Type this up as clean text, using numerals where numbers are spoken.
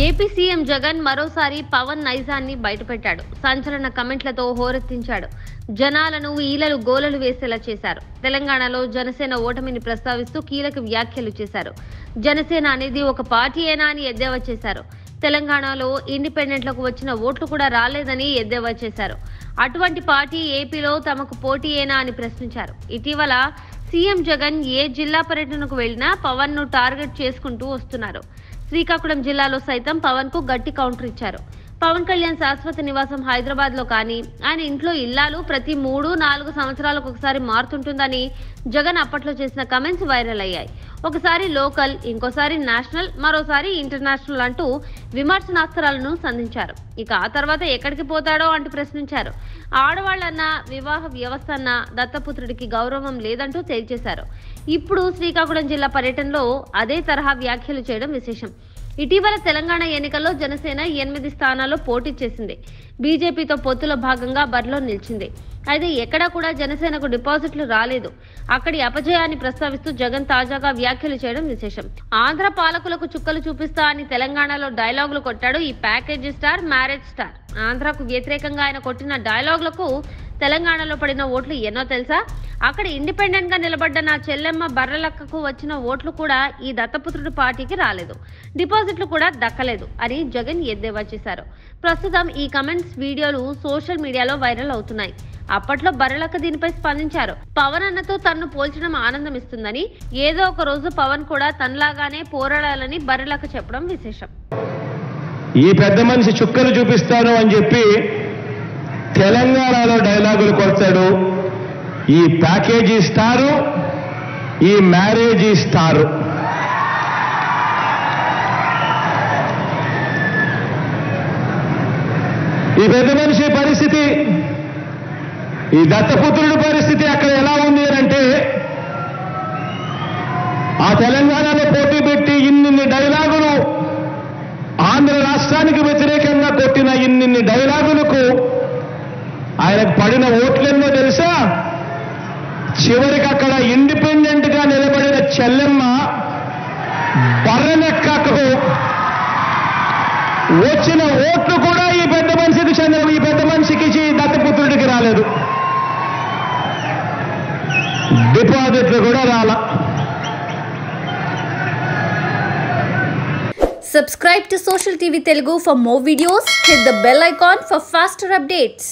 AP CM Jagan మరోసారి పవన్ నైజాన్ని బయటపెట్టాడు. సంచలన కమెంట్లతో హోరెత్తించాడు. జనాలను ఈలలు గోలలు వేసేలా చేశారు. తెలంగాణలో జనసేన ఓటమిని ప్రస్తావిస్తూ కీలక వ్యాఖ్యలు చేశారు. జనసేన అనేది ఒక పార్టీయేనా అని ఎద్దేవా చేశారు. తెలంగాణలో ఇండిపెండెంట్లకు వచ్చిన ఓట్లు కూడా రాలేదని ఎద్దేవా చేశారు. అటువంటి పార్టీ ఏపీలో తమకు పోటీయేనా అని ప్రశ్నించారు. ఇటీవల సీఎం జగన్ ఏ జిల్లా పర్యటనకు వెళ్లినా పవన్ ను టార్గెట్ చేసుకుంటూ వస్తున్నారు. శ్రీకాకుళం జిల్లాలో సైతం పవన్ కు గట్టి కౌంటర్ ఇచ్చారు. పవన్ కళ్యాణ్ శాశ్వత నివాసం హైదరాబాద్ లో కానీ ఆయన ఇంట్లో ఇల్లాలు ప్రతి 3-4 సంవత్సరాలకు ఒకసారి మారుతుంటుందని జగన్ అప్పట్లో చేసిన కమెంట్స్ వైరల్ అయ్యాయి. ఒకసారి లోకల్, ఇంకోసారి నేషనల్, మరోసారి ఇంటర్నేషనల్ అంటూ విమర్శనాస్త్రాలను సంధించారు. ఇక ఆ తర్వాత ఎక్కడికి పోతాడో అంటూ ప్రశ్నించారు. ఆడవాళ్లన్నా, వివాహ వ్యవస్థ అన్నా దత్తపుత్రుడికి గౌరవం లేదంటూ తేల్చేశారు. ఇప్పుడు శ్రీకాకుళం జిల్లా పర్యటనలో అదే తరహా వ్యాఖ్యలు చేయడం విశేషం. ఇటీవల తెలంగాణ ఎన్నికల్లో జనసేన 8 స్థానాల్లో పోటీ చేసింది. బీజేపీతో పొత్తులో భాగంగా బరిలో నిలిచింది. అయితే ఎక్కడా కూడా జనసేనకు డిపాజిట్లు రాలేదు. అక్కడి అపజయాన్ని ప్రస్తావిస్తూ జగన్ తాజాగా వ్యాఖ్యలు చేయడం విశేషం. ఆంధ్ర పాలకులకు చుక్కలు చూపిస్తా అని తెలంగాణలో డైలాగులు కొట్టాడు ఈ ప్యాకేజీ స్టార్, మ్యారేజ్ స్టార్. ఆంధ్రకు వ్యతిరేకంగా ఆయన కొట్టిన డైలాగులకు తెలంగాణలో పడిన ఓట్లు ఎన్నో తెలుసా? అక్కడ ఇండిపెండెంట్ గా నిలబడ్డ నా చెల్లెమ్మ బర్రెలక్కకు వచ్చిన ఓట్లు కూడా ఈ దత్తపుత్రుడి పార్టీకి రాలేదు, డిపాజిట్లు కూడా దక్కలేదు అని జగన్ ఎద్దేవా చేశారు. ప్రస్తుతం ఈ కమెంట్స్, వీడియోలు సోషల్ మీడియాలో వైరల్ అవుతున్నాయి. అప్పట్లో బర్రెలక్క దీనిపై స్పందించారు. పవన్ అన్నతో తన్ను పోల్చడం ఆనందం ఇస్తుందని, ఏదో ఒక రోజు పవన్ కూడా తనలాగానే పోరాడాలని బర్రెలక్క చెప్పడం విశేషం. ఈ పెద్ద మనిషి చుక్కలు చూపిస్తాను అని చెప్పి తెలంగాణలో డైలాగులు కొడతాడు. ఈ ప్యాకేజీ స్టారు, ఈ మ్యారేజీ స్టారు. ఈ పెద్ద మనిషి పరిస్థితి, ఈ దత్తపుత్రుడి పరిస్థితి అక్కడ ఎలా ఉంది అంటే, ఆ తెలంగాణలో పోటీ పెట్టి ఇన్ని డైలాగులు, ఆంధ్ర రాష్ట్రానికి వ్యతిరేకంగా కొట్టిన ఇన్ని డైలాగులకు ఆయనకు పడిన ఓట్లెన్నో తెలుసా? చివరికి అక్కడ ఇండిపెండెంట్ గా నిలబడిన చెల్లెమ్మ బర్రెలక్కకు వచ్చిన ఓట్లు కూడా ఈ పెద్ద మనిషికి చెందిన, ఈ పెద్ద మనిషికి దత్తపుత్రుడికి రాలేదు, డిపాజిట్లు కూడా రాలా. Subscribe to Social TV Telugu for more videos. Hit the bell icon for faster updates.